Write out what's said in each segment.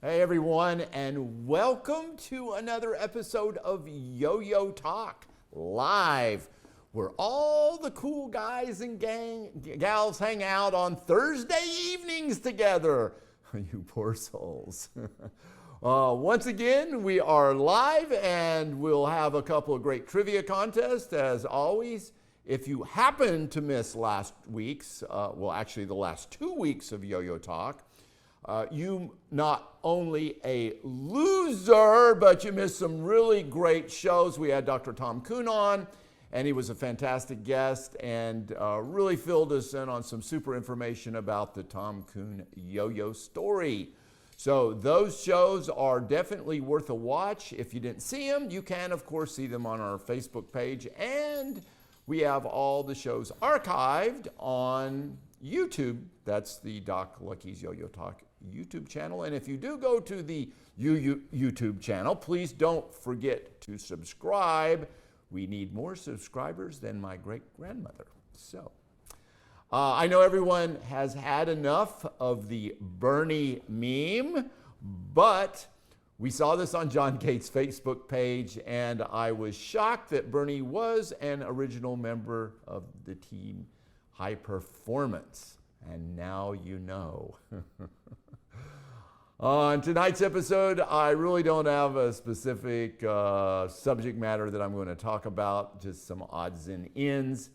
Hey everyone, and welcome to another episode of Yo-Yo Talk Live, where all the cool guys and gals hang out on Thursday evenings together. You poor souls. Once again, we are live and we'll have a couple of great trivia contests as always. If you happen to miss last week's, actually the last 2 weeks of Yo-Yo Talk, you not only a loser, but you missed some really great shows. We had Dr. Tom Kuhn on, and he was a fantastic guest and really filled us in on some super information about the Tom Kuhn yo-yo story. So those shows are definitely worth a watch. If you didn't see them, you can, of course, see them on our Facebook page. And we have all the shows archived on YouTube. That's the Doc Lucky's Yo-Yo Talk YouTube channel. And if you do go to the YouTube channel, please don't forget to subscribe. We need more subscribers than my great-grandmother. So I know everyone has had enough of the Bernie meme, but we saw this on John Gates' Facebook page, and I was shocked that Bernie was an original member of the team High Performance. And now you know. On tonight's episode, I really don't have a specific subject matter that I'm going to talk about, just some odds and ends.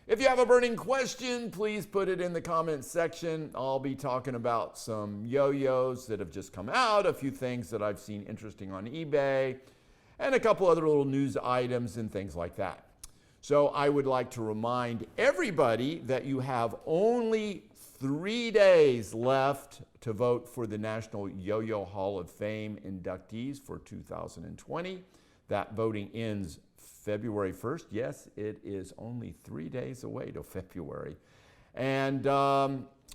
If you have a burning question, please put it in the comments section. I'll be talking about some yo-yos that have just come out, a few things that I've seen interesting on eBay, and a couple other little news items and things like that. So I would like to remind everybody that you have only 3 days left to vote for the National Yo-Yo Hall of Fame inductees for 2020. That voting ends February 1st. Yes, it is only 3 days away to February. And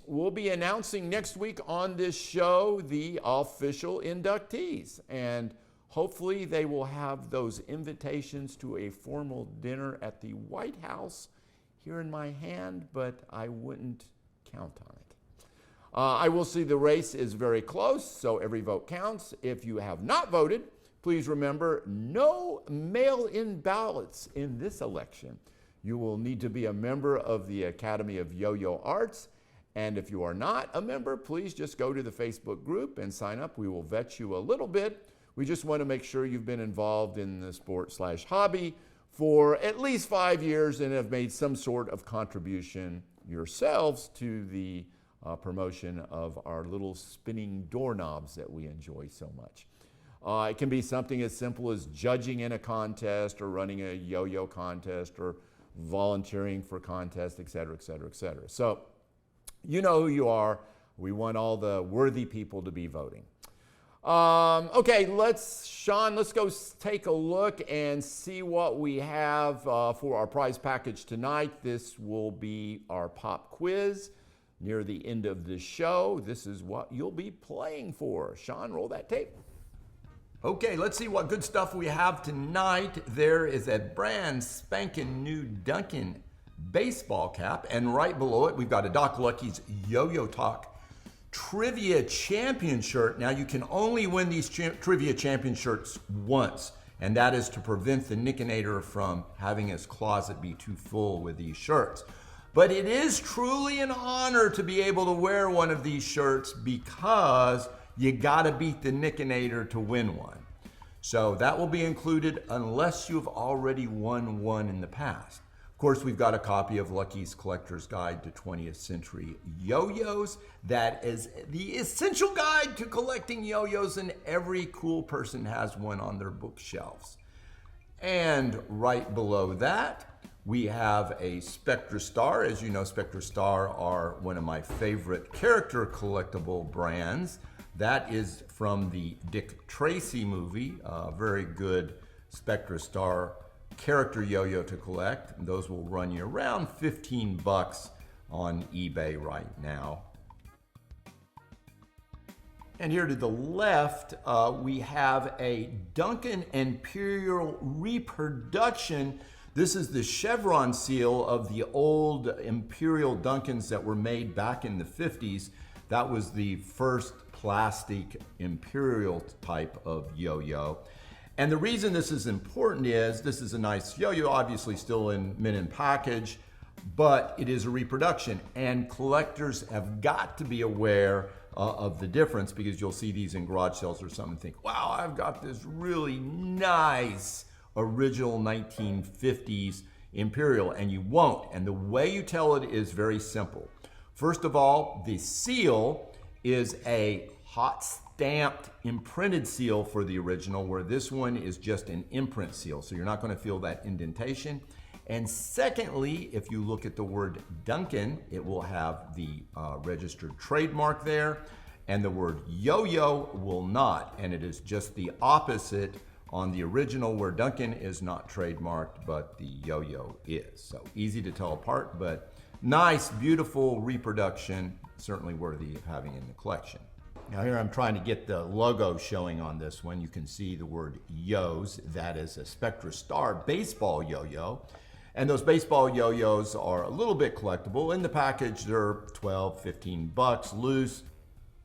we'll be announcing next week on this show the official inductees. And hopefully they will have those invitations to a formal dinner at the White House here in my hand, but I wouldn't count on it. I will say the race is very close, so every vote counts. If you have not voted, please remember no mail-in ballots in this election. You will need to be a member of the Academy of Yo-Yo Arts, and if you are not a member, please just go to the Facebook group and sign up. We will vet you a little bit. We just want to make sure you've been involved in the sport/hobby for at least 5 years and have made some sort of contribution yourselves to the promotion of our little spinning doorknobs that we enjoy so much. It can be something as simple as judging in a contest or running a yo-yo contest or volunteering for contests, et cetera, et cetera, et cetera. So you know who you are. We want all the worthy people to be voting. Okay, Sean, let's go take a look and see what we have for our prize package tonight. This will be our pop quiz near the end of the show. This is what you'll be playing for. Sean, roll that tape. Okay, let's see what good stuff we have tonight. There is a brand spanking new Duncan baseball cap, and right below it, we've got a Doc Lucky's Yo-Yo Talk Trivia Champion shirt. Now, you can only win these Trivia Champion shirts once, and that is to prevent the Nickinator from having his closet be too full with these shirts. But it is truly an honor to be able to wear one of these shirts because you gotta beat the Nickinator to win one. So that will be included unless you've already won one in the past. Of course, we've got a copy of Lucky's Collector's Guide to 20th Century Yo-Yos. That is the essential guide to collecting yo-yos, and every cool person has one on their bookshelves. And right below that, we have a Spectra Star. As you know, Spectra Star are one of my favorite character collectible brands. That is from the Dick Tracy movie, a very good Spectra Star character yo-yo to collect. Those will run you around 15 bucks on eBay right now. And here to the left, we have a Duncan Imperial reproduction. This is the chevron seal of the old Imperial Duncans that were made back in the 50s. That was the first plastic imperial type of yo-yo. And the reason this is important is this is a nice yo-yo, obviously still in mint and package, but it is a reproduction, and collectors have got to be aware of the difference, because you'll see these in garage sales or something and think, wow, I've got this really nice original 1950s imperial, and you won't. And the way you tell it is very simple. First of all, the seal is a hot stamped imprinted seal for the original, where this one is just an imprint seal, so you're not going to feel that indentation. And secondly, if you look at the word Duncan, it will have the registered trademark there, and the word yo-yo will not, and it is just the opposite on the original, where Duncan is not trademarked, but the yo-yo is. So easy to tell apart, but nice, beautiful reproduction, certainly worthy of having in the collection. Now here I'm trying to get the logo showing on this one. You can see the word YoYos. That is a Spectra Star baseball yo-yo. And those baseball yo-yos are a little bit collectible. In the package, they're 12, 15 bucks loose,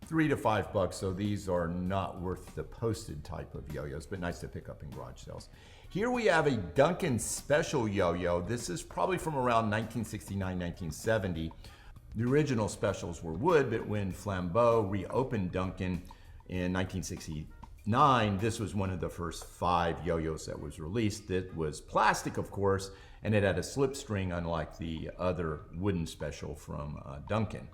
$3 to $5. So these are not worth the posted type of yo-yos, but nice to pick up in garage sales. Here we have a Duncan special yo-yo. This is probably from around 1969, 1970. The original specials were wood, but when Flambeau reopened Duncan in 1969, this was one of the first 5 yo-yos that was released. It was plastic, of course, and it had a slipstring, unlike the other wooden special from Duncan.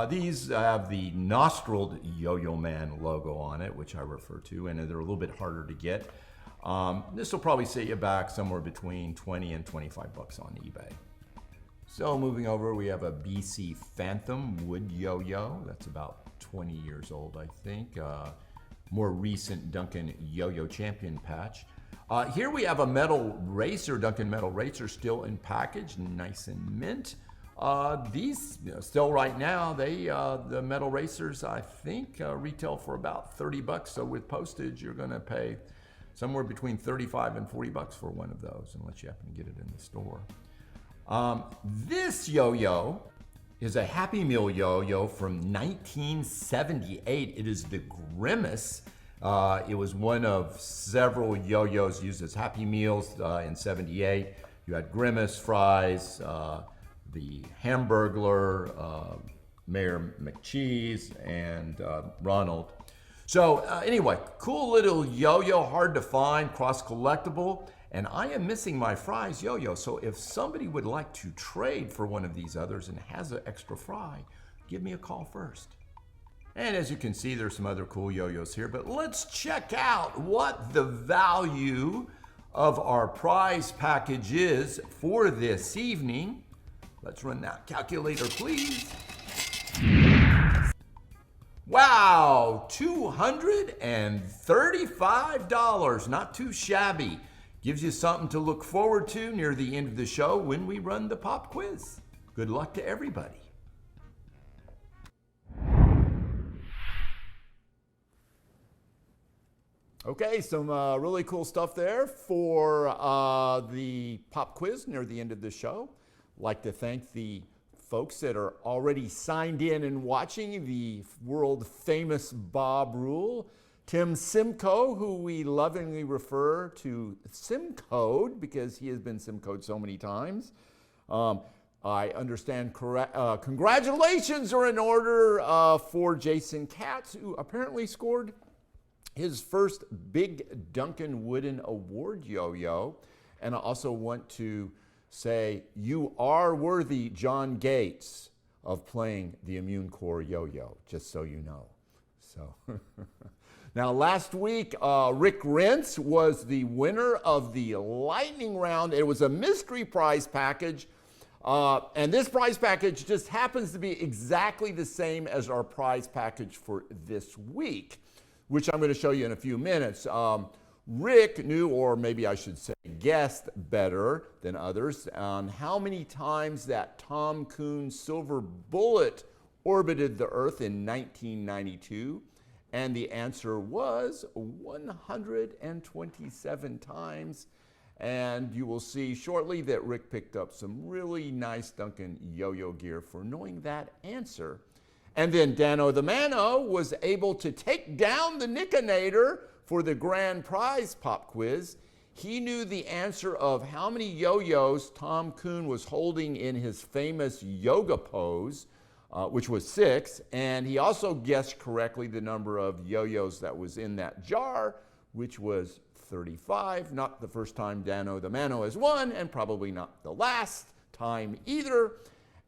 These have the nostriled Yo-Yo Man logo on it, which I refer to, and they're a little bit harder to get. This will probably set you back somewhere between 20 and 25 bucks on eBay. So moving over, we have a BC Phantom wood yo-yo. That's about 20 years old, I think. More recent Duncan Yo-Yo Champion patch. Here we have a metal racer, Duncan metal racer, still in package, nice and mint. These, still right now, the metal racers, I think, retail for about 30 bucks. So with postage, you're gonna pay somewhere between 35 and 40 bucks for one of those, unless you happen to get it in the store. This yo-yo is a Happy Meal yo-yo from 1978. It is the Grimace. It was one of several yo-yos used as Happy Meals in 78. You had Grimace, Fries, the Hamburglar, Mayor McCheese, and Ronald. So anyway, cool little yo-yo, hard to find, cross-collectible. And I am missing my Fries yo-yo, so if somebody would like to trade for one of these others and has an extra fry, give me a call first. And as you can see, there's some other cool yo-yos here, but let's check out what the value of our prize package is for this evening. Let's run that calculator, please. Wow, $235, not too shabby. Gives you something to look forward to near the end of the show when we run the pop quiz. Good luck to everybody. Okay, some really cool stuff there for the pop quiz near the end of the show. I'd like to thank the folks that are already signed in and watching, the world famous Bob Rule, Tim Simcoe, who we lovingly refer to Simcode because he has been Simcode so many times. I understand congratulations are in order for Jason Katz, who apparently scored his first Big Duncan Wooden Award yo-yo. And I also want to say you are worthy, John Gates, of playing the Immune Core yo-yo, just so you know. So now last week, Rick Rentz was the winner of the lightning round. It was a mystery prize package. And this prize package just happens to be exactly the same as our prize package for this week, which I'm going to show you in a few minutes. Rick knew, or maybe I should say guessed better than others, on how many times that Tom Kuhn silver bullet orbited the Earth in 1992. And the answer was 127 times. And you will see shortly that Rick picked up some really nice Duncan yo-yo gear for knowing that answer. And then Dano the Mano was able to take down the Nickinator for the grand prize pop quiz. He knew the answer of how many yo-yos Tom Kuhn was holding in his famous yoga pose, which was 6. And he also guessed correctly the number of yo-yos that was in that jar, which was 35. Not the first time Dano the Mano has won, and probably not the last time either.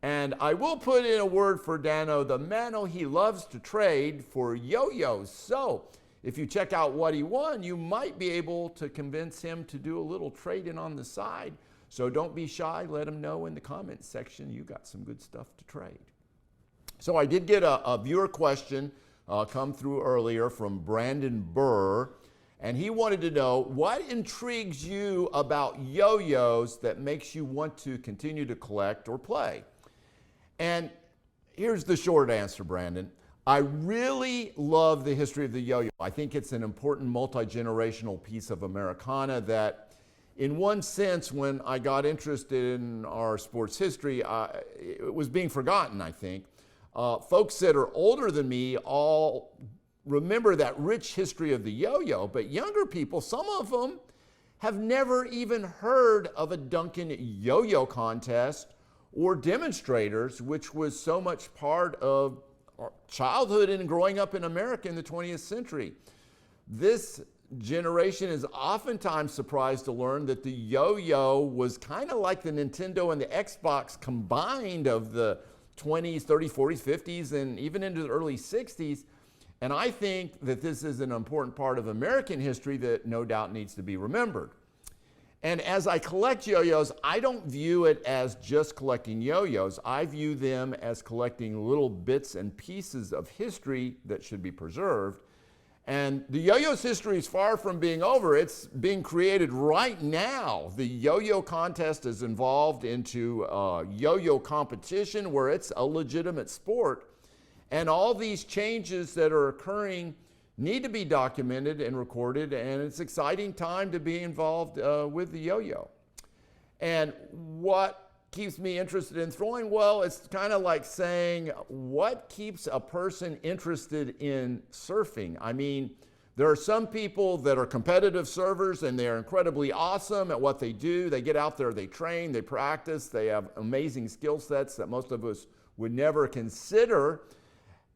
And I will put in a word for Dano the Mano. He loves to trade for yo-yos. So if you check out what he won, you might be able to convince him to do a little trading on the side. So don't be shy. Let him know in the comments section you got some good stuff to trade. So I did get a viewer question come through earlier from Brandon Burr. And he wanted to know, what intrigues you about yo-yos that makes you want to continue to collect or play? And here's the short answer, Brandon. I really love the history of the yo-yo. I think it's an important multi-generational piece of Americana that, in one sense, when I got interested in our sports history, it was being forgotten, I think. Folks that are older than me all remember that rich history of the yo-yo, but younger people, some of them, have never even heard of a Duncan yo-yo contest or demonstrators, which was so much part of our childhood and growing up in America in the 20th century. This generation is oftentimes surprised to learn that the yo-yo was kind of like the Nintendo and the Xbox combined of the 20s, 30s, 40s, 50s, and even into the early 60s. And I think that this is an important part of American history that no doubt needs to be remembered. And as I collect yo-yos, I don't view it as just collecting yo-yos. I view them as collecting little bits and pieces of history that should be preserved. And the yo-yo's history is far from being over. It's being created right now. The yo-yo contest is involved into yo-yo competition where it's a legitimate sport. And all these changes that are occurring need to be documented and recorded, and it's an exciting time to be involved with the yo-yo. And what keeps me interested in throwing? Well, it's kind of like saying, what keeps a person interested in surfing? I mean, there are some people that are competitive surfers, and they're incredibly awesome at what they do. They get out there, they train, they practice, they have amazing skill sets that most of us would never consider.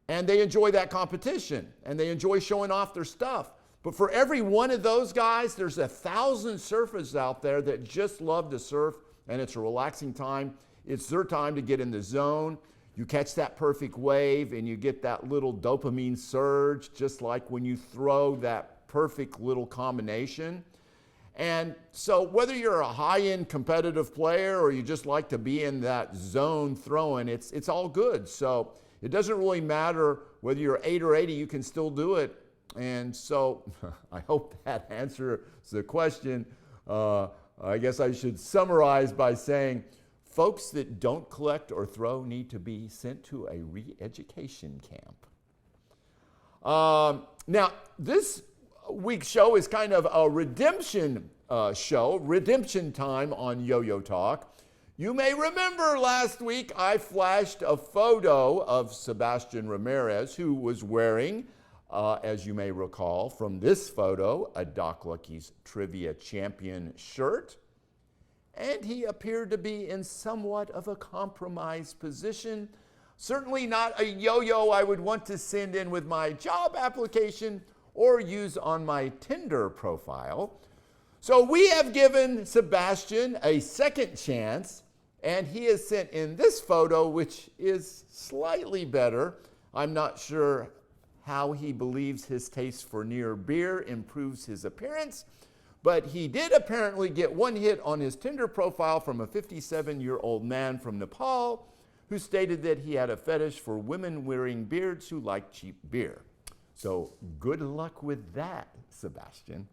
And they enjoy that competition, and they enjoy showing off their stuff. But for every one of those guys, there's 1,000 surfers out there that just love to surf, and it's a relaxing time. It's their time to get in the zone. You catch that perfect wave, and you get that little dopamine surge, just like when you throw that perfect little combination. And so whether you're a high-end competitive player or you just like to be in that zone throwing, it's all good. So it doesn't really matter whether you're 8 or 80, you can still do it. And so I hope that answers the question. I guess I should summarize by saying, folks that don't collect or throw need to be sent to a re-education camp. Now, this week's show is kind of a redemption show, redemption time on Yo-Yo Talk. You may remember last week I flashed a photo of Sebastian Ramirez, who was wearing, as you may recall from this photo, a Doc Lucky's Trivia Champion shirt. And he appeared to be in somewhat of a compromised position. Certainly not a yo-yo I would want to send in with my job application or use on my Tinder profile. So we have given Sebastian a second chance, and he is sent in this photo, which is slightly better. I'm not sure how he believes his taste for near beer improves his appearance, but he did apparently get one hit on his Tinder profile from a 57-year-old man from Nepal who stated that he had a fetish for women wearing beards who like cheap beer. So good luck with that, Sebastian.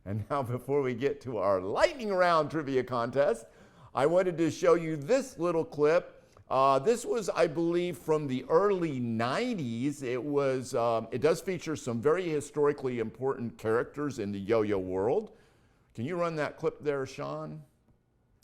And now, before we get to our lightning round trivia contest, I wanted to show you this little clip. This was, I believe, from the early 90s. It does feature some very historically important characters in the yo-yo world. Can you run that clip there, Sean?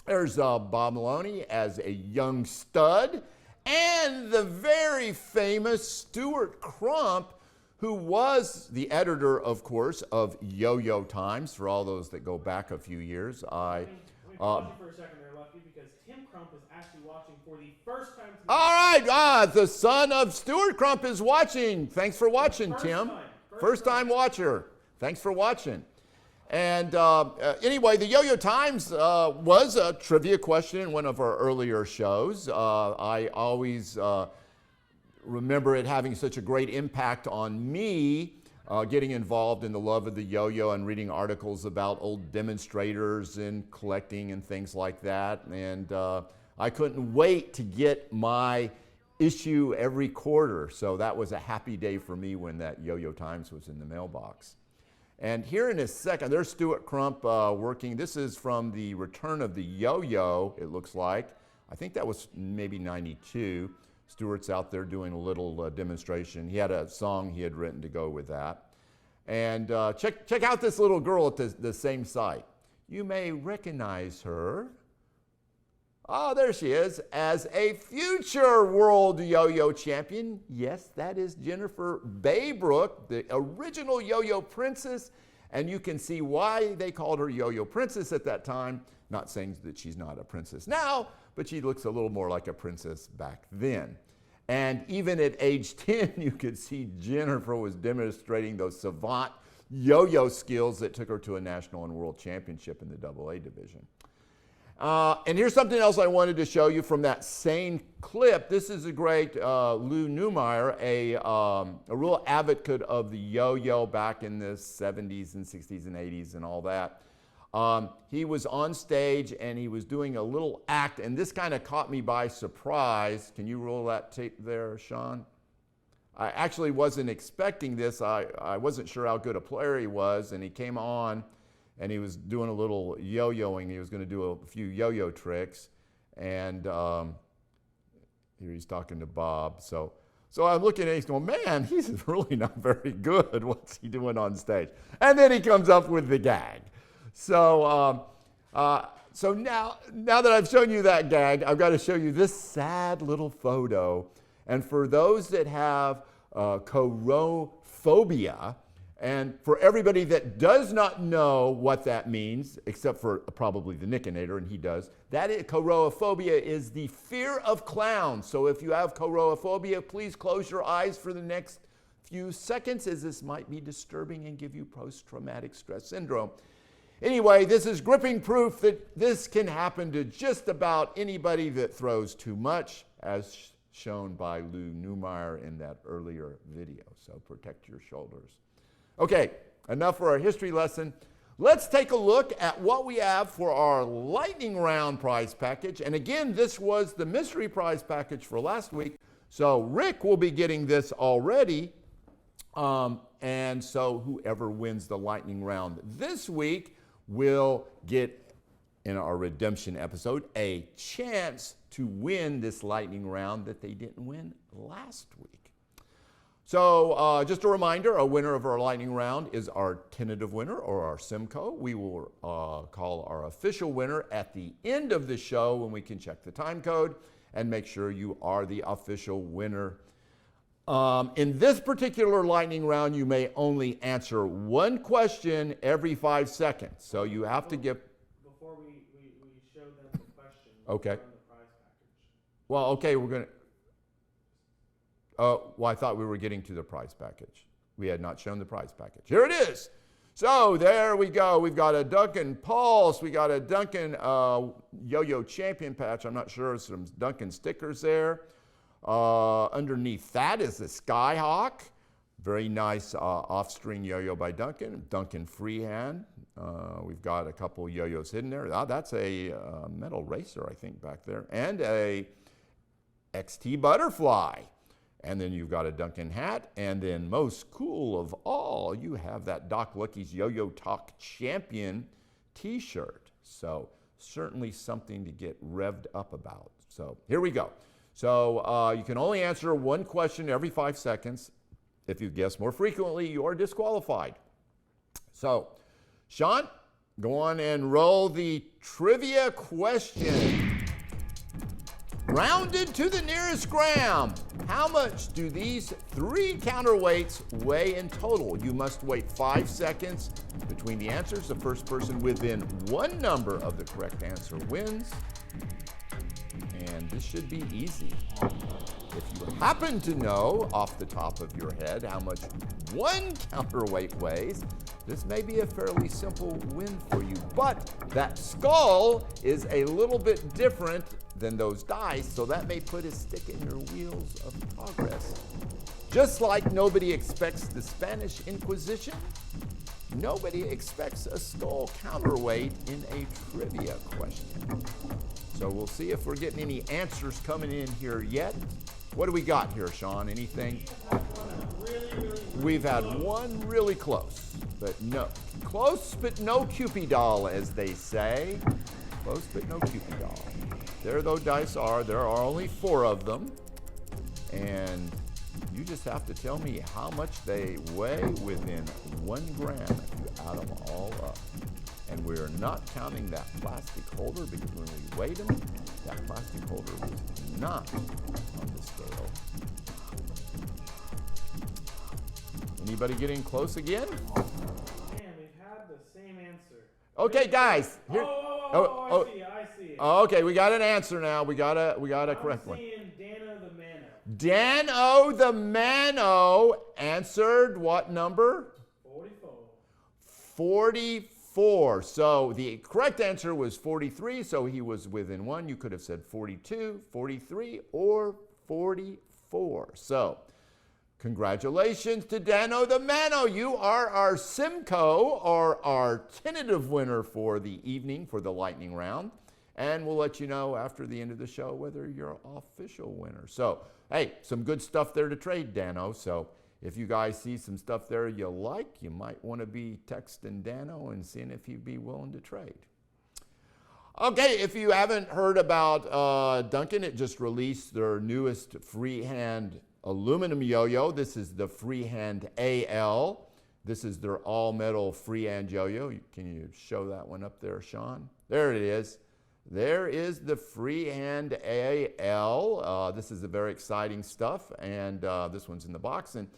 There's Bob Maloney as a young stud, and the very famous Stuart Crump, who was the editor, of course, of Yo-Yo Times. For all those that go back a few years, Let me pause you for a second there, Lucky, because Tim Crump is actually watching for the first time tonight. all right, the son of Stuart Crump is watching. Thanks for watching, Tim. First time watcher. Thanks for watching. And anyway, the Yo-Yo Times was a trivia question in one of our earlier shows. I always remember it having such a great impact on me, getting involved in the love of the yo-yo and reading articles about old demonstrators and collecting and things like that. And I couldn't wait to get my issue every quarter. So that was a happy day for me when that Yo-Yo Times was in the mailbox. And here in a second, there's Stuart Crump working. This is from the return of the yo-yo, it looks like. I think that was maybe 92. Stuart's out there doing a little demonstration. He had a song he had written to go with that. And check out this little girl at the same site. You may recognize her. Oh, there she is, as a future world yo-yo champion. Yes, that is Jennifer Baybrook, the original yo-yo princess. And you can see why they called her yo-yo princess at that time. Not saying that she's not a princess now, but she looks a little more like a princess back then. And even at age 10, you could see Jennifer was demonstrating those savant yo-yo skills that took her to a national and world championship in the AA division. And here's something else I wanted to show you from that same clip. This is a great Lew Newmyer, a real advocate of the yo-yo back in the 70s and 60s and 80s and all that. He was on stage and he was doing a little act, and this kind of caught me by surprise. Can you roll that tape there, Sean? I actually wasn't expecting this. I wasn't sure how good a player he was, and he came on and he was doing a little yo-yoing. He was going to do a few yo-yo tricks, and here he's talking to Bob. So I'm looking at him, he's going, man, he's really not very good. What's he doing on stage? And then he comes up with the gag. So now that I've shown you that gag, I've got to show you this sad little photo. And for those that have chorophobia, and for everybody that does not know what that means, except for probably the Nickinator, and he does, chorophobia is the fear of clowns. So if you have chorophobia, please close your eyes for the next few seconds, as this might be disturbing and give you post-traumatic stress syndrome. Anyway, this is gripping proof that this can happen to just about anybody that throws too much, as shown by Lew Newmyer in that earlier video. So protect your shoulders. Okay, enough for our history lesson. Let's take a look at what we have for our lightning round prize package. And again, this was the mystery prize package for last week. So Rick will be getting this already. And so whoever wins the lightning round this week will get, in our redemption episode, a chance to win this lightning round that they didn't win last week. So just a reminder, a winner of our lightning round is our tentative winner, or our Simcoe. We will call our official winner at the end of the show when we can check the time code and make sure you are the official winner. In this particular lightning round, you may only answer one question every 5 seconds. So you have to give... Before we show them the question, okay. on the prize package. Well, okay, we're going to... well, I thought we were getting to the prize package. We had not shown the prize package. Here it is. So there we go. We've got a Duncan Pulse. We got a Duncan Yo-Yo Champion patch. I'm not sure. Some Duncan stickers there. Underneath that is the Skyhawk. Very nice off-string yo-yo by Duncan. Duncan Freehand. We've got a couple yo-yos hidden there. That's a metal racer, I think, back there. And a XT Butterfly. And then you've got a Duncan hat. And then most cool of all, you have that Doc Lucky's Yo-Yo Talk Champion t-shirt. So certainly something to get revved up about. So here we go. So you can only answer one question every 5 seconds. If you guess more frequently, you are disqualified. So, Sean, go on and roll the trivia question. Rounded to the nearest gram. How much do these 3 counterweights weigh in total? You must wait 5 seconds between the answers. The first person within one number of the correct answer wins. And this should be easy. If you happen to know off the top of your head how much one counterweight weighs, this may be a fairly simple win for you. But that skull is a little bit different than those dice, so that may put a stick in your wheels of progress. Just like nobody expects the Spanish Inquisition, nobody expects a skull counterweight in a trivia question. So we'll see if we're getting any answers coming in here yet. What do we got here, Sean? Anything? We've had one really close, but no. Close but no Cupid doll, as they say. Close but no Cupid doll. There those dice are. There are only 4 of them. And you just have to tell me how much they weigh within 1 gram if you add them all up. And we're not counting that plastic holder because when we weighed them, that plastic holder was not on the scale. Anybody getting close again? Man, we've had the same answer. Okay, guys. Here. I see it. Okay, we got an answer now. We got a correct one. I'm seeing Dano the Mano. Dano the Mano answered what number? 44. 44. So the correct answer was 43, so he was within 1. You could have said 42, 43, or 44. So congratulations to Dano the Mano. You are our Simcoe, or our tentative winner for the evening for the lightning round. And we'll let you know after the end of the show whether you're official winner. So, hey, some good stuff there to trade, Dano. So if you guys see some stuff there you like, you might want to be texting Dano and seeing if he'd be willing to trade. Okay, if you haven't heard about Duncan, it just released their newest freehand aluminum yo-yo. This is the Freehand AL. This is their all-metal freehand yo-yo. Can you show that one up there, Sean? There it is. There is the Freehand AL. This is a very exciting stuff, and this one's in the box. And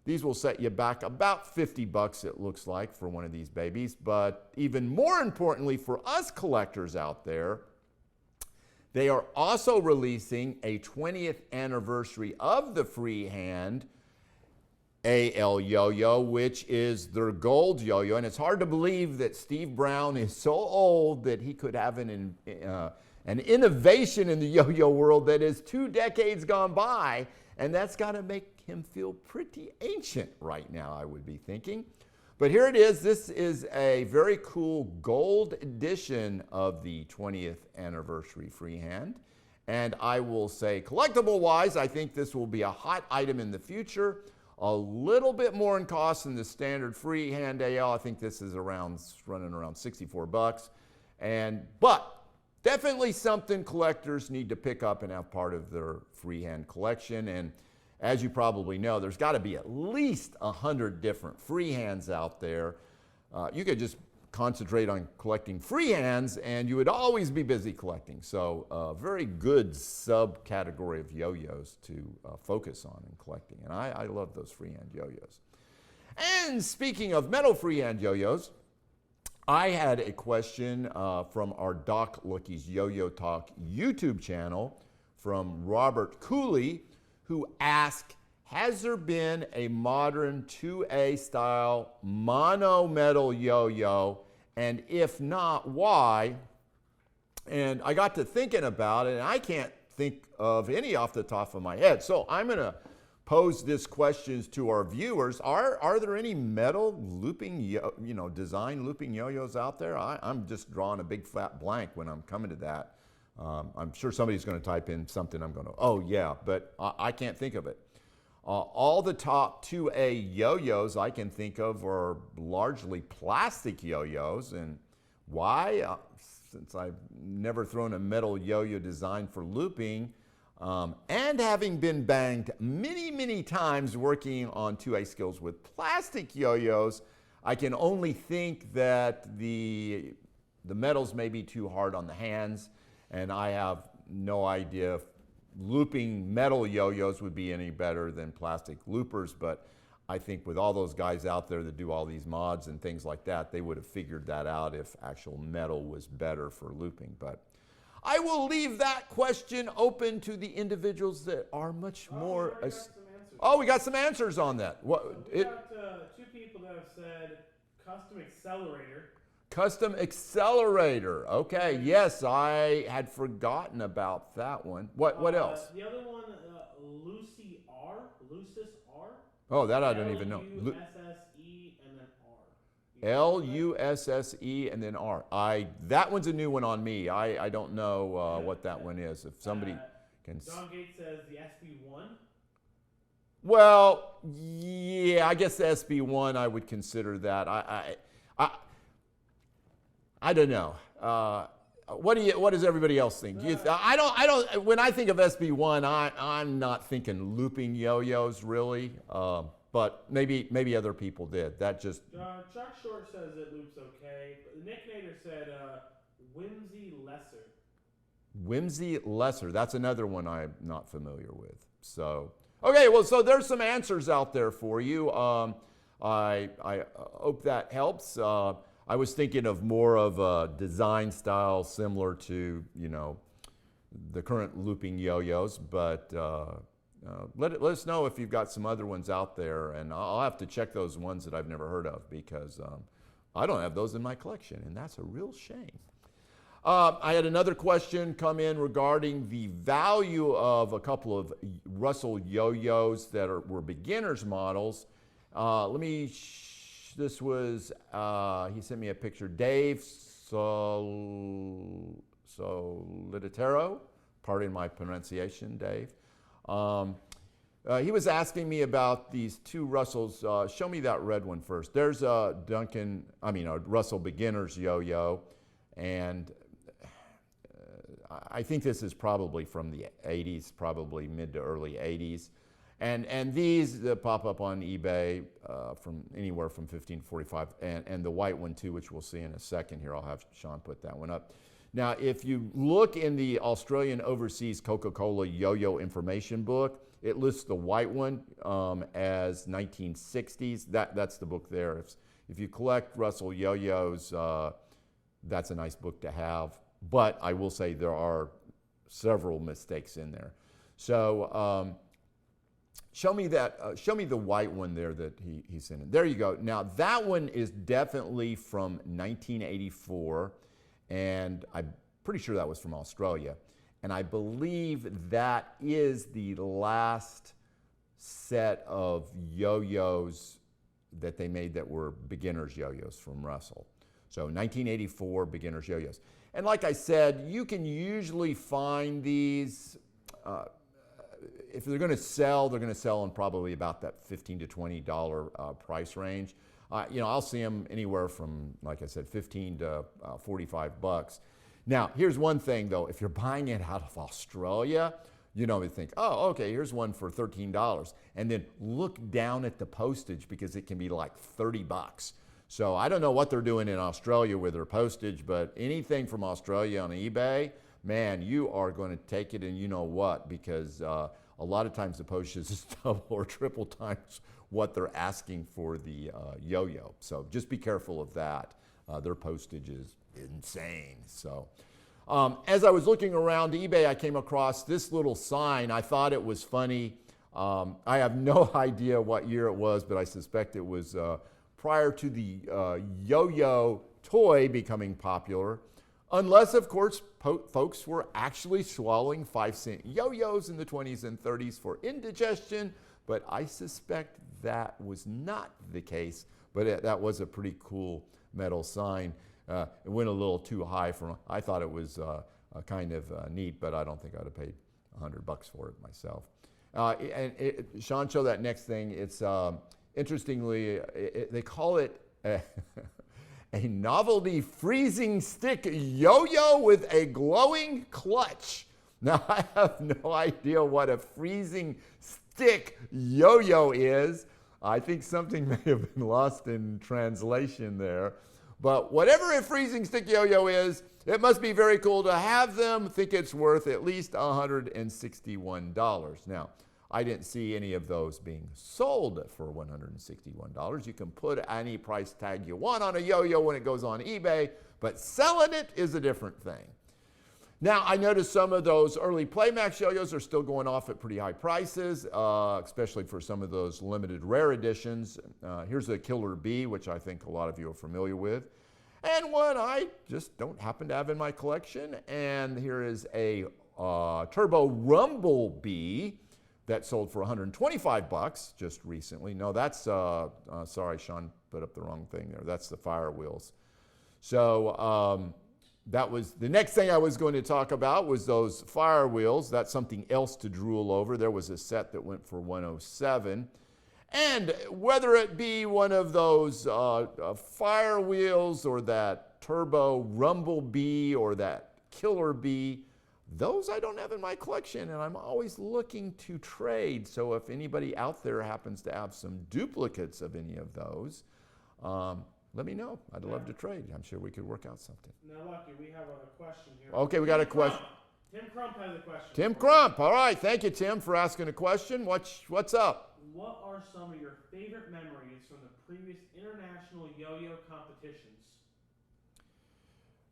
these will set you back about $50, it looks like, for one of these babies. But even more importantly for us collectors out there, they are also releasing a 20th anniversary of the Freehand AL yo-yo, which is their gold yo-yo. And it's hard to believe that Steve Brown is so old that he could have an innovation in the yo-yo world that is 2 decades gone by. And that's got to make him feel pretty ancient right now, I would be thinking. But here it is. This is a very cool gold edition of the 20th anniversary freehand. And I will say, collectible-wise, I think this will be a hot item in the future. A little bit more in cost than the standard freehand AL. I think this is running around $64. But definitely something collectors need to pick up and have part of their freehand collection. And as you probably know, there's got to be at least 100 different freehands out there. You could just concentrate on collecting freehands and you would always be busy collecting. So a very good subcategory of yo-yos to focus on in collecting. And I love those freehand yo-yos. And speaking of metal freehand yo-yos, I had a question from our Doc Lookie's Yo-Yo Talk YouTube channel from Robert Cooley, who asked, has there been a modern 2A style mono metal yo-yo? And if not, why? And I got to thinking about it, and I can't think of any off the top of my head. So I'm going to pose this question to our viewers. Are there any metal looping, design looping yo-yos out there? I'm just drawing a big fat blank when I'm coming to that. I'm sure somebody's going to type in something I'm going to, oh yeah, but I can't think of it. All the top 2A yo-yos I can think of are largely plastic yo-yos. And why? Since I've never thrown a metal yo-yo designed for looping, and having been banged many, many times working on 2A skills with plastic yo-yos, I can only think that the metals may be too hard on the hands, and I have no idea looping metal yo-yos would be any better than plastic loopers, but I think with all those guys out there that do all these mods and things like that, they would have figured that out if actual metal was better for looping. But I will leave that question open to the individuals that are much more. We got some answers on that. We got two people that have said custom accelerator. Custom accelerator. Okay, yes, I had forgotten about that one. What else? The other one, Lucis R. Oh, that I don't even know. Lusse and then R. Lusse and then R. That one's a new one on me. I don't know what that one is. If somebody can. Don Gates says the SB1. Well, yeah, I guess the SB1 I would consider that. I don't know. What does everybody else think? I don't. When I think of SB1, I'm not thinking looping yo-yos really, but maybe other people did. That just. Chuck Short says it loops okay. Nick Nader said Whimsy Lesser. Whimsy Lesser. That's another one I'm not familiar with. So okay, well, so there's some answers out there for you. I hope that helps. I was thinking of more of a design style similar to, the current looping yo-yos, but let us know if you've got some other ones out there, and I'll have to check those ones that I've never heard of because I don't have those in my collection, and that's a real shame. I had another question come in regarding the value of a couple of Russell yo-yos that were beginners models. This was, he sent me a picture, Dave Solitero, pardon my pronunciation, Dave. He was asking me about these two Russells. Show me that red one first. There's a Russell beginner's yo-yo, and I think this is probably from the 80s, probably mid to early 80s. And these pop up on eBay from anywhere from $15 to $45, and the white one too, which we'll see in a second here. I'll have Sean put that one up. Now, if you look in the Australian Overseas Coca-Cola Yo-Yo Information book, it lists the white one as 1960s. That's the book there. If you collect Russell yo-yos, that's a nice book to have. But I will say there are several mistakes in there. So. Show me the white one there that he sent in. There you go. Now that one is definitely from 1984, and I'm pretty sure that was from Australia. And I believe that is the last set of yo-yos that they made that were beginners yo-yos from Russell. So 1984 beginners yo-yos. And like I said, you can usually find these. If they're going to sell, they're going to sell in probably about that $15 to $20 price range. I'll see them anywhere from, like I said, $15 to $45. Now, here's one thing though: if you're buying it out of Australia, you think, oh, okay, here's one for $13, and then look down at the postage because it can be like $30. So I don't know what they're doing in Australia with their postage, but anything from Australia on eBay, man, you are going to take it, and you know what, because a lot of times the postage is double or triple times what they're asking for the yo-yo. So just be careful of that. Their postage is insane. So as I was looking around eBay, I came across this little sign. I thought it was funny. I have no idea what year it was, but I suspect it was prior to the yo-yo toy becoming popular. Unless, of course, folks were actually swallowing 5-cent yo-yos in the 20s and 30s for indigestion, but I suspect that was not the case. But that was a pretty cool metal sign. It went a little too high I thought it was kind of neat, but I don't think I'd have paid $100 for it myself. Sean, show that next thing. It's interestingly, they call it a novelty freezing stick yo-yo with a glowing clutch. Now, I have no idea what a freezing stick yo-yo is. I think something may have been lost in translation there. But whatever a freezing stick yo-yo is, it must be very cool to have them. Think it's worth at least $161. Now, I didn't see any of those being sold for $161. You can put any price tag you want on a yo-yo when it goes on eBay, but selling it is a different thing. Now, I noticed some of those early Playmax yo-yos are still going off at pretty high prices, especially for some of those limited rare editions. Here's a Killer Bee, which I think a lot of you are familiar with, and one I just don't happen to have in my collection. And here is a Turbo Rumble Bee that sold for $125 just recently. No, that's, sorry, Sean put up the wrong thing there. That's the Fire Wheels. So, that was the next thing I was going to talk about was those Fire Wheels. That's something else to drool over. There was a set that went for $107. And whether it be one of those Fire Wheels or that Turbo Rumble Bee or that Killer Bee, those I don't have in my collection, and I'm always looking to trade. So if anybody out there happens to have some duplicates of any of those, let me know. I'd love to trade. I'm sure we could work out something. Now, Lucky, we have a question here. Okay, we got a question. Tim Crump has a question. Tim Crump. All right. Thank you, Tim, for asking a question. What's up? What are some of your favorite memories from the previous international yo-yo competitions?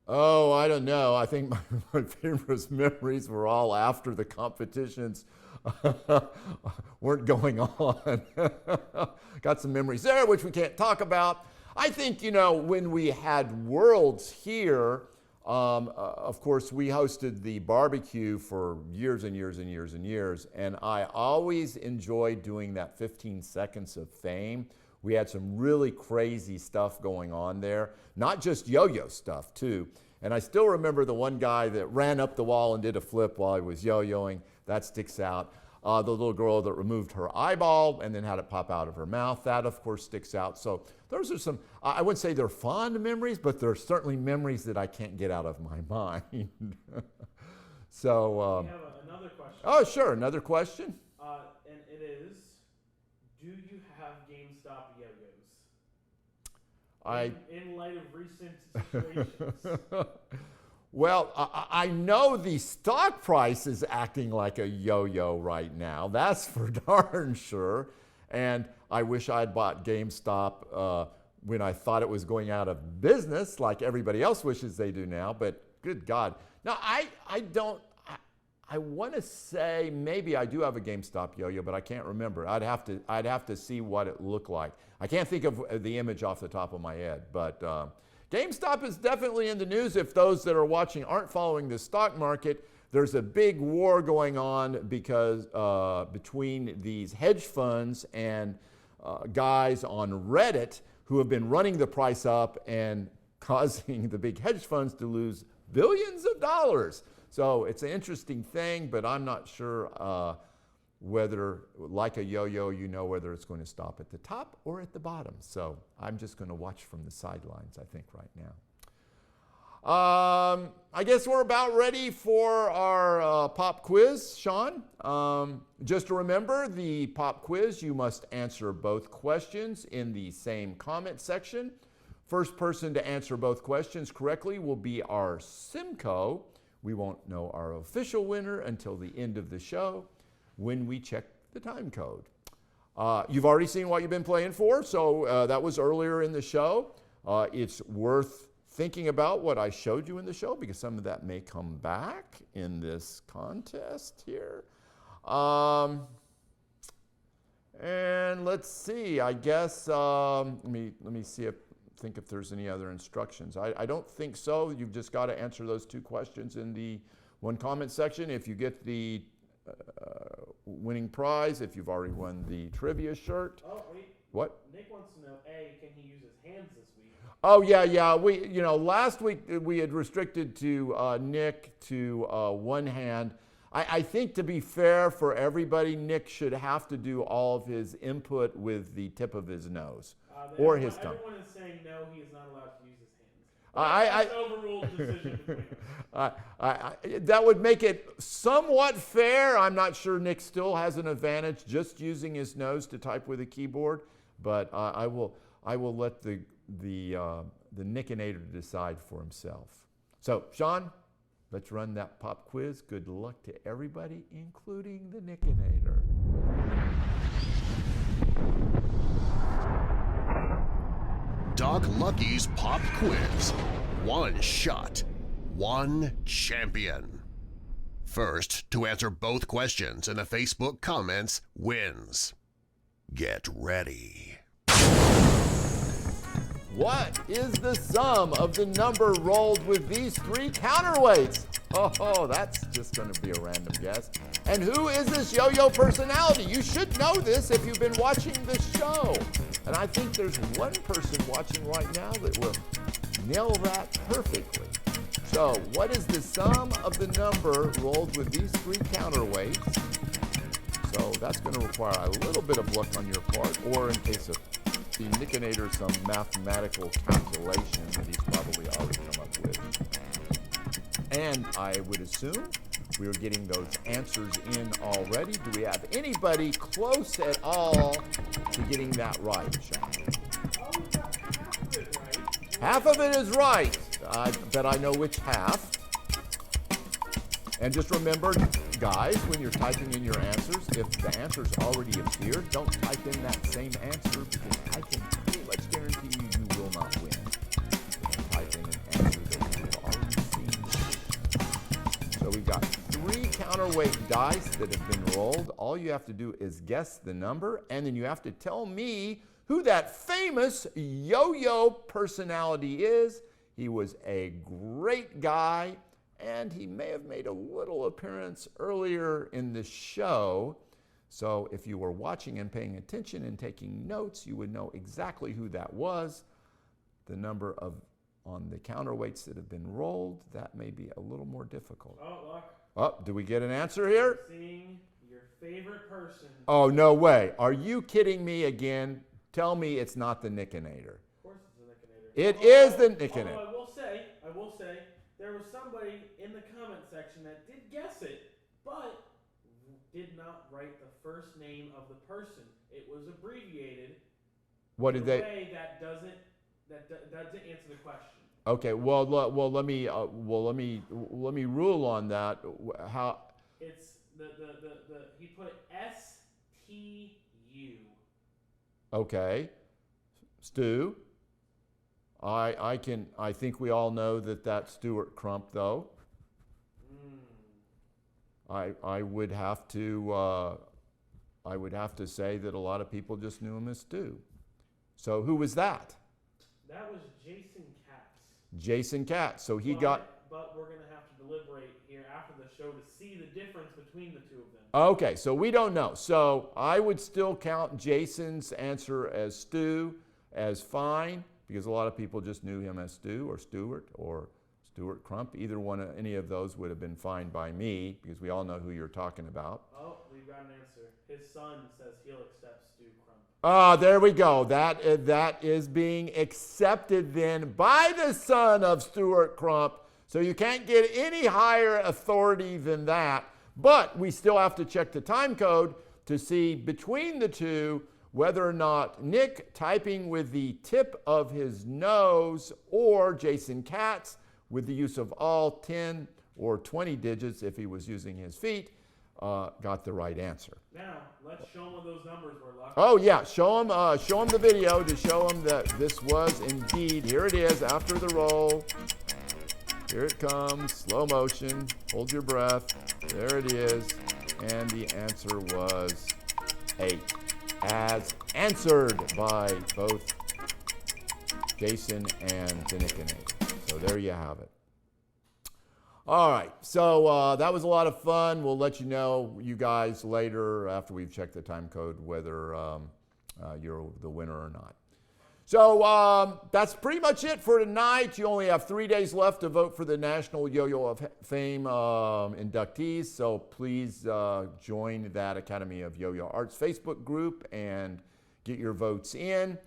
Oh, I don't know. I think my favorite memories were all after the competitions weren't going on. Got some memories there, which we can't talk about. I think, when we had Worlds here, of course, we hosted the barbecue for years and years and years and years, and I always enjoyed doing that 15 seconds of fame. We had some really crazy stuff going on there, not just yo-yo stuff, too. And I still remember the one guy that ran up the wall and did a flip while he was yo-yoing. That sticks out. The little girl that removed her eyeball and then had it pop out of her mouth. That, of course, sticks out. So those are some, I wouldn't say they're fond memories, but they're certainly memories that I can't get out of my mind. So, we have another question. Oh, sure. Another question? And it is, do you have GameStop yo-yos? In light of recent situations. Well, I know the stock price is acting like a yo-yo right now. That's for darn sure. And I wish I'd bought GameStop when I thought it was going out of business, like everybody else wishes they do now. But good God. Now, I want to say maybe I do have a GameStop yo-yo, but I can't remember. I'd have to see what it looked like. I can't think of the image off the top of my head, but GameStop is definitely in the news. If those that are watching aren't following the stock market, there's a big war going on because between these hedge funds and guys on Reddit who have been running the price up and causing the big hedge funds to lose billions of dollars. So it's an interesting thing, but I'm not sure whether, like a yo-yo, whether it's going to stop at the top or at the bottom. So I'm just going to watch from the sidelines, I think, right now. I guess we're about ready for our pop quiz, Sean. Just to remember, the pop quiz, you must answer both questions in the same comment section. First person to answer both questions correctly will be our Simcoe. We won't know our official winner until the end of the show when we check the time code. You've already seen what you've been playing for, so that was earlier in the show. It's worth thinking about what I showed you in the show because some of that may come back in this contest here. And let's see, I guess, let me think if there's any other instructions. I don't think so. You've just got to answer those two questions in the one comment section. If you get the winning prize, if you've already won the trivia shirt. Oh, wait. What? Nick wants to know, can he use his hands this week? Oh, yeah. Last week we had restricted to Nick to one hand. I think to be fair for everybody, Nick should have to do all of his input with the tip of his nose or his tongue. Everyone is saying no, he is not allowed to use his hands. That's an overruled decision between us. That would make it somewhat fair. I'm not sure Nick still has an advantage just using his nose to type with a keyboard, but I will let the the Nickinator to decide for himself. So, Sean, let's run that pop quiz. Good luck to everybody, including the Nickinator. Doc Lucky's Pop Quiz. One shot, one champion. First to answer both questions in the Facebook comments wins. Get ready. What is the sum of the number rolled with these three counterweights? Oh, that's just going to be a random guess. And who is this yo-yo personality? You should know this if you've been watching the show. And I think there's one person watching right now that will nail that perfectly. So, what is the sum of the number rolled with these three counterweights? So that's going to require a little bit of luck on your part, or in case of the Nickinator, some mathematical calculation that he's probably already come up with. And I would assume we are getting those answers in already. Do we have anybody close at all to getting that right, Sean? Oh, we got half of it right. Half of it is right. I bet I know which half. And just remember, guys, when you're typing in your answers, if the answers already appeared, don't type in that same answer, because I can pretty much guarantee you will not win. Type in an answer that you've already seen. So we've got three counterweight dice that have been rolled. All you have to do is guess the number, and then you have to tell me who that famous yo-yo personality is. He was a great guy, and he may have made a little appearance earlier in the show. So if you were watching and paying attention and taking notes, you would know exactly who that was. The number on the counterweights that have been rolled, that may be a little more difficult. Oh, look. Oh, do we get an answer here? Seeing your favorite person. Oh, no way. Are you kidding me again? Tell me it's not the Nickinator. Of course it's the Nickinator. It is the Nickinator. Although I will say, there was somebody in the comment section that did guess it, but did not write the first name of the person. It was abbreviated. What did they? In a way that doesn't answer the question. Okay. Well, let me rule on that. How? It's the he put STU. Okay. Stu. I think we all know that that's Stuart Crump, though. I would have to say that a lot of people just knew him as Stu. So who was that? That was Jason Katz. Jason Katz. So But we're gonna have to deliberate here after the show to see the difference between the two of them. Okay, so we don't know. So I would still count Jason's answer as Stu as fine, because a lot of people just knew him as Stu or Stuart or Stuart Crump. Any of those would have been fine by me, because we all know who you're talking about. Oh, we've got an answer. His son says he'll accept Stu Crump. Ah, there we go. That is being accepted then by the son of Stuart Crump. So you can't get any higher authority than that. But we still have to check the time code to see between the two whether or not Nick typing with the tip of his nose or Jason Katz with the use of all 10 or 20 digits if he was using his feet got the right answer. Now, let's show them what those numbers were, Luck. Oh yeah, show him the video to show him that this was indeed, here it is after the roll. Here it comes, slow motion, hold your breath. There it is, and the answer was 8, as answered by both Jason and the Nickinator. So there you have it. All right, so that was a lot of fun. We'll let you know, you guys, later after we've checked the time code whether you're the winner or not. So that's pretty much it for tonight. You only have 3 days left to vote for the National Yo-Yo of Fame inductees. So please join that Academy of Yo-Yo Arts Facebook group and get your votes in.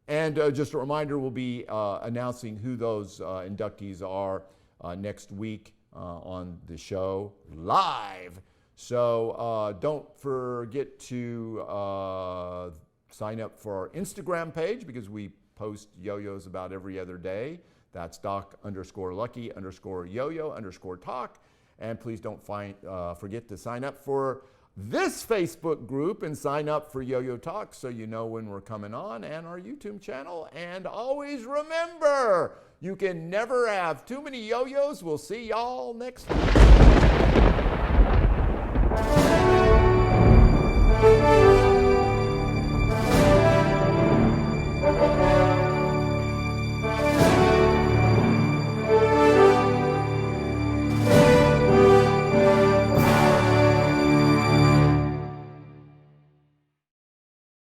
And just a reminder, we'll be announcing who those inductees are next week on the show live. So don't forget to sign up for our Instagram page because we post yo-yos about every other day. That's doc_lucky_yo-yo_talk. And please don't forget to sign up for this Facebook group and sign up for Yo-Yo Talk so you know when we're coming on, and our YouTube channel. And always remember, you can never have too many yo-yos. We'll see y'all next week.